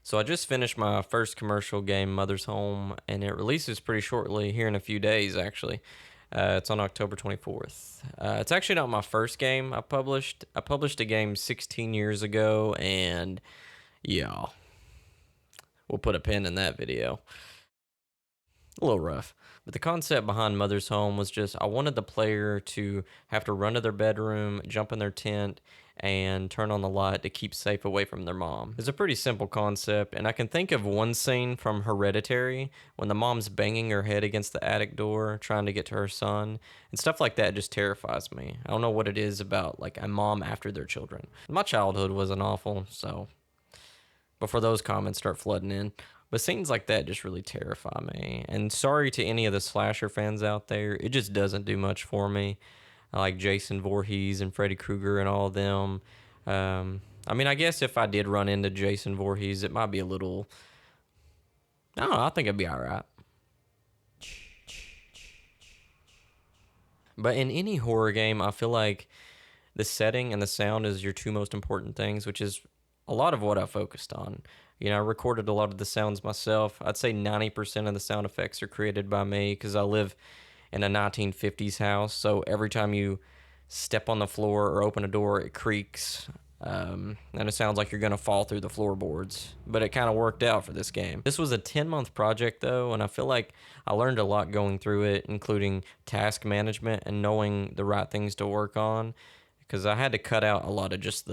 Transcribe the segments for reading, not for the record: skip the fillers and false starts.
So I just finished my first commercial game, Mother's Home, and it releases pretty shortly here in a few days, actually. It's on October 24th. It's actually not my first game I published. I published a game 16 years ago, and yeah, we'll put a pin in that video. A little rough. But the concept behind Mother's Home was just I wanted the player to have to run to their bedroom, jump in their tent, and turn on the light to keep safe away from their mom. It's a pretty simple concept, and I can think of one scene from Hereditary when the mom's banging her head against the attic door trying to get to her son, and stuff like that just terrifies me. I don't know what it is about like a mom after their children. My childhood wasn't awful, so before those comments start flooding in. But scenes like that just really terrify me. And sorry to any of the slasher fans out there, it just doesn't do much for me. I like Jason Voorhees and Freddy Krueger and all of them. I mean, I guess if I did run into Jason Voorhees, it might be a little. I don't know, I think it'd be all right. But in any horror game, I feel like the setting and the sound is your two most important things, which is a lot of what I focused on. You know, I recorded a lot of the sounds myself. I'd say 90% of the sound effects are created by me because I live in a 1950s house. So every time you step on the floor or open a door, it creaks. And it sounds like you're going to fall through the floorboards. But it kind of worked out for this game. This was a 10-month project, though, and I feel like I learned a lot going through it, including task management and knowing the right things to work on. Because I had to cut out a lot of just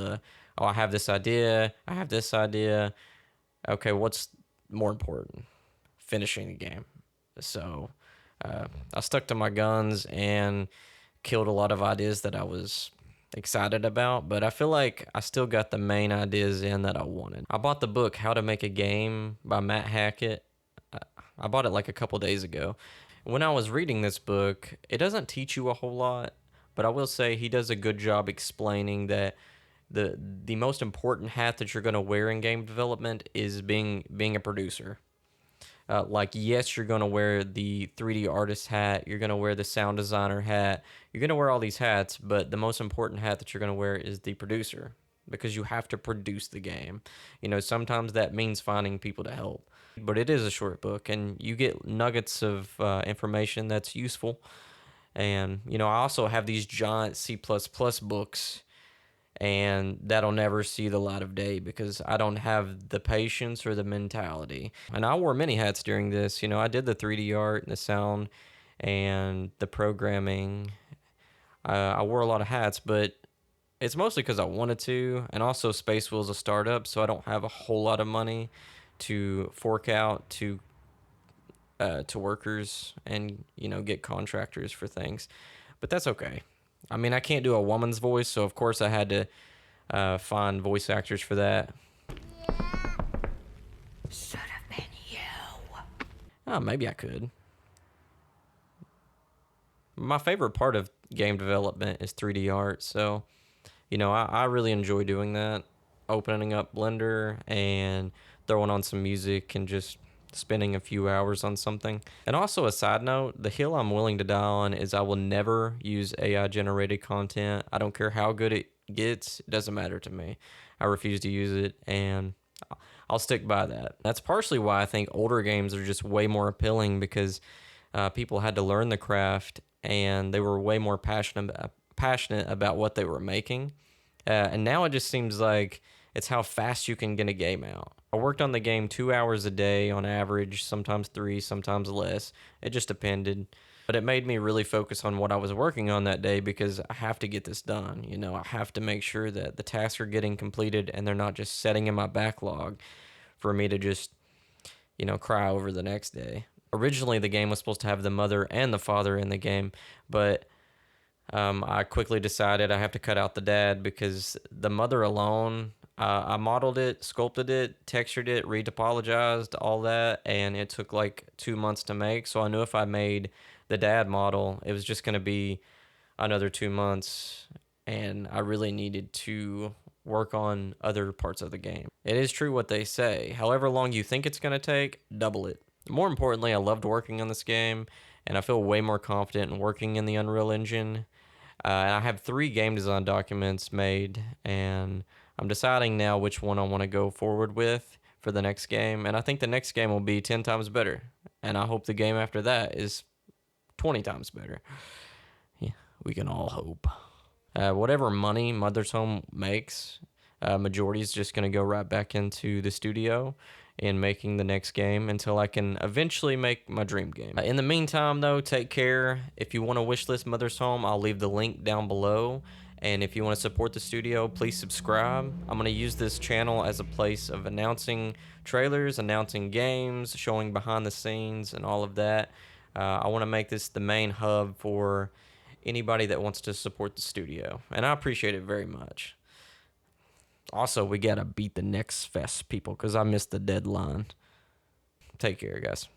I have this idea, I have this idea. Okay, what's more important? Finishing the game. So I stuck to my guns and killed a lot of ideas that I was excited about, but I feel like I still got the main ideas in that I wanted. I bought the book How to Make a Game by Matt Hackett. I bought it like a couple days ago. When I was reading this book, it doesn't teach you a whole lot, but I will say he does a good job explaining that the most important hat that you're going to wear in game development is being a producer. Like, yes, you're going to wear the 3D artist hat, you're going to wear the sound designer hat, you're going to wear all these hats, but the most important hat that you're going to wear is the producer, because you have to produce the game. You know, sometimes that means finding people to help, but it is a short book, and you get nuggets of information that's useful. And, you know, I also have these giant C++ books, and that'll never see the light of day because I don't have the patience or the mentality. And I wore many hats during this. You know, I did the 3D art and the sound and the programming. I wore a lot of hats, but it's mostly because I wanted to. And also, SpaceWheel's a startup, so I don't have a whole lot of money to fork out to workers and, you know, get contractors for things. But that's okay. I mean, I can't do a woman's voice, so of course I had to find voice actors for that. Yeah. Should have been you. Oh, maybe I could. My favorite part of game development is 3D art, so, you know, I really enjoy doing that. Opening up Blender and throwing on some music and just spending a few hours on something. And also, a side note, the hill I'm willing to die on is I will never use AI generated content. I don't care how good it gets, it doesn't matter to me. I refuse to use it, and I'll stick by that. That's partially why I think older games are just way more appealing, because people had to learn the craft and they were way more passionate about what they were making. And now it just seems like it's how fast you can get a game out. I worked on the game 2 hours a day on average, sometimes 3, sometimes less. It just depended. But it made me really focus on what I was working on that day, because I have to get this done. You know, I have to make sure that the tasks are getting completed and they're not just setting in my backlog for me to just, you know, cry over the next day. Originally, the game was supposed to have the mother and the father in the game, but I quickly decided I have to cut out the dad, because the mother alone, I modeled it, sculpted it, textured it, retopologized, all that, and it took like 2 months to make. So I knew if I made the dad model, it was just going to be another 2 months, and I really needed to work on other parts of the game. It is true what they say. However long you think it's going to take, double it. More importantly, I loved working on this game, and I feel way more confident in working in the Unreal Engine. And I have 3 game design documents made, and I'm deciding now which one I want to go forward with for the next game, and I think the next game will be 10 times better. And I hope the game after that is 20 times better. Yeah, we can all hope. Whatever money Mother's Home makes, majority is just going to go right back into the studio in making the next game until I can eventually make my dream game. In the meantime, though, take care. If you want to wishlist Mother's Home, I'll leave the link down below. And if you want to support the studio, please subscribe. I'm going to use this channel as a place of announcing trailers, announcing games, showing behind the scenes, and all of that. I want to make this the main hub for anybody that wants to support the studio, and I appreciate it very much. Also, we gotta beat the next fest, people, because I missed the deadline. Take care, guys.